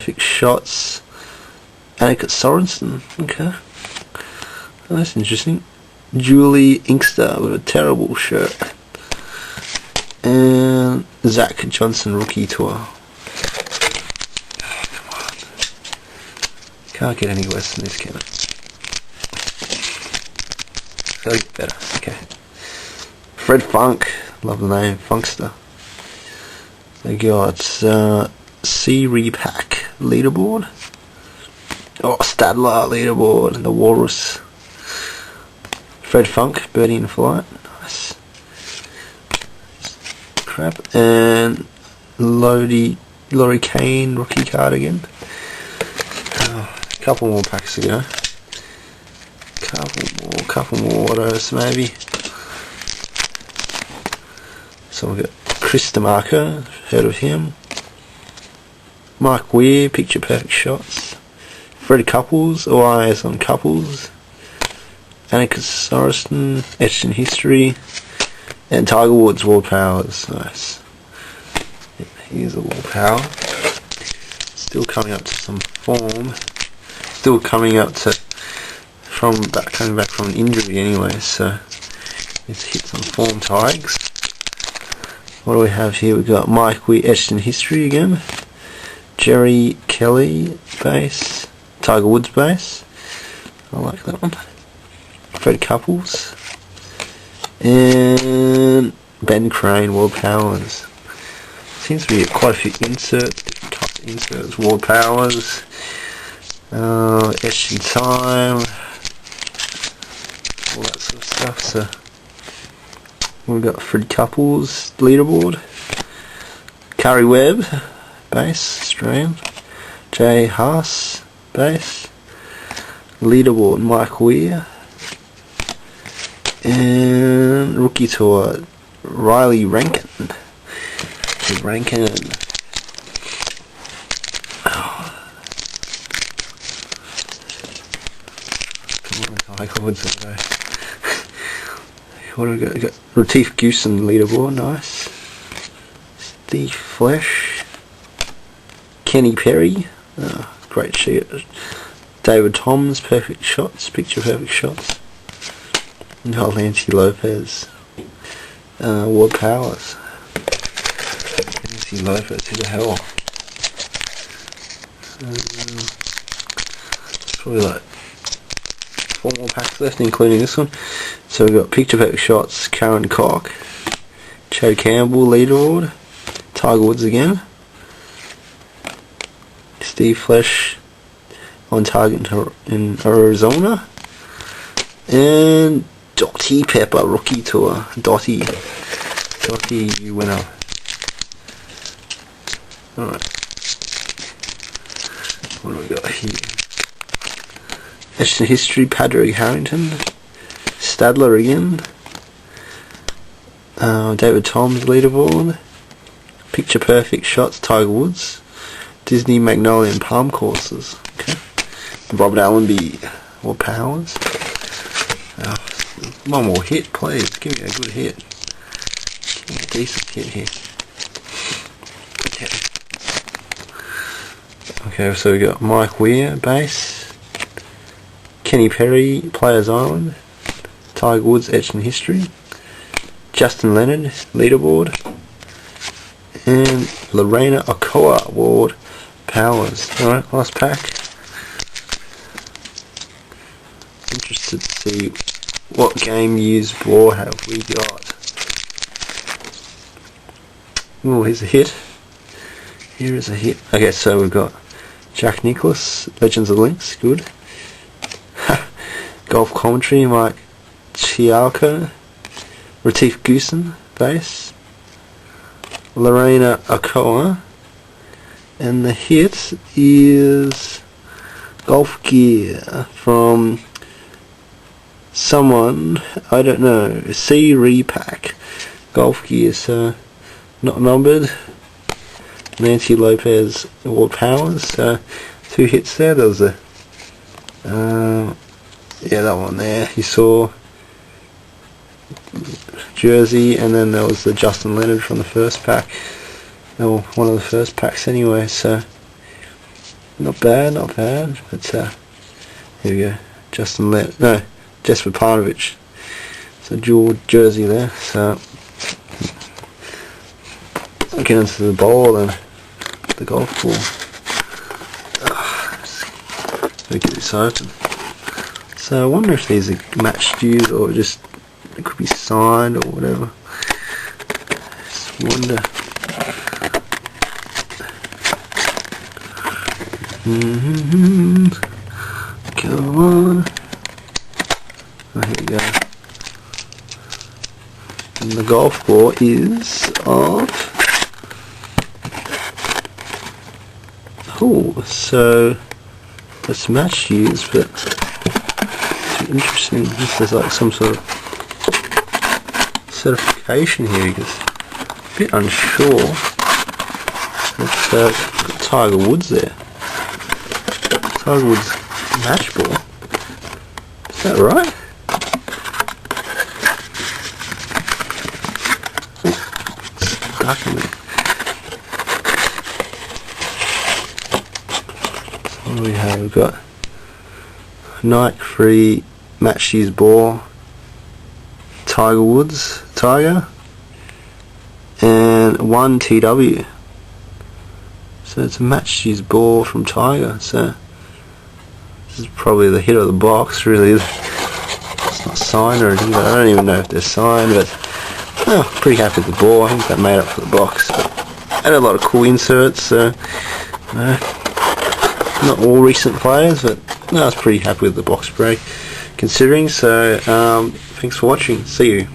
Perfect shots. Annika Sorensen. Okay. Oh, that's interesting. Julie Inkster with a terrible shirt. And Zach Johnson rookie tour. Come on. Can't get any worse than this, can it? Gotta get better. Okay. Fred Funk. Love the name. Funkster. They got C Repack leaderboard. Oh, Stadler leaderboard. The Walrus. Fred Funk, birdie in flight. Nice. Crap. And Laurie Kane rookie card again. Oh, a couple more packs to go. Couple more autos maybe. So we've got Chris DeMarco, heard of him. Mike Weir, picture perfect shots. Fred Couples, all eyes on Couples. Annika Sorensen, etched in history. And Tiger Woods, World Powers. Nice. Here's a World Power. Still coming up to some form. Still coming up to coming back from an injury anyway, so let's hit some form tags. What do we have here? We've got Mike Weir, etched in history again. Jerry Kelly base. Tiger Woods base. I like that one. Fred Couples. And Ben Crane, World Powers. Seems to be quite a few inserts, different types of inserts. World Powers. Etched in time. All that sort of stuff. So we've got Fred Couples leaderboard. Curry Webb base, Australian. Jay Haas base. Leaderboard Mike Weir. And rookie tour Riley Rankin. Oh. Come on, Tiger Woods. What do we got? We got Retief Goosen leaderboard, nice. Steve Flesh. Kenny Perry, great sheet. David Toms, perfect shots, picture perfect shots. No, Nancy Lopez. World Powers. Nancy Lopez, who the hell? Probably like 4 more packs left, including this one. So we've got picture perfect shots, Karen Koch, Chad Campbell leaderboard, Tiger Woods again, Steve Flesh on target in Arizona, and Dottie Pepper rookie tour. Dottie, you winner. Alright. What do we got here? Etched in history, Padraig Harrington. Stadler again. David Toms leaderboard. Picture perfect shots, Tiger Woods. Disney Magnolia and Palm courses. Okay. Robert Allenby, World Powers. One more hit, please. Give me a good hit. Give me a decent hit here. Okay, so we got Mike Weir, base. Kenny Perry, Players Island. Tiger Woods, etched in history. Justin Leonard, leaderboard. And Lorena Ochoa, World Powers. Alright, last pack. Interested to see what game used ball have we got. Oh, here's a hit. Here is a hit. Okay, so we've got Jack Nicklaus, Legends of Links, good. Golf commentary, Mike Chialco, Retief Goosen, base. Lorena Ochoa, and the hit is golf gear from someone, I don't know, C Repack golf gear, so not numbered. Nancy Lopez, World Powers, so 2 hits there. There was a that one there you saw, jersey, and then there was the Justin Leonard from the first pack, or one of the first packs anyway. So not bad, not bad. But here we go, Jesper Parnovich. It's a dual jersey there. So I'll get into the ball and the golf ball. Let me get this open. So I wonder if these are match dues or just it could be signed or whatever. Just wonder. Come on. Oh, here we go. And the golf ball is of. Oh, so it's match dues, but it's interesting. This is like some sort of certification here because I'm a bit unsure. It's got Tiger Woods there. Tiger Woods match ball. Is that right? Stuck in it. So what do we have? We've got Nike Free match use ball. Tiger Woods, Tiger, and 1 TW. So it's a match use ball from Tiger. So this is probably the hit of the box, really. It's not signed or anything, but I don't even know if they're signed, but pretty happy with the ball. I think that made up for the box. But had a lot of cool inserts, so not all recent players, but I was pretty happy with the box break considering. So thanks for watching. See you.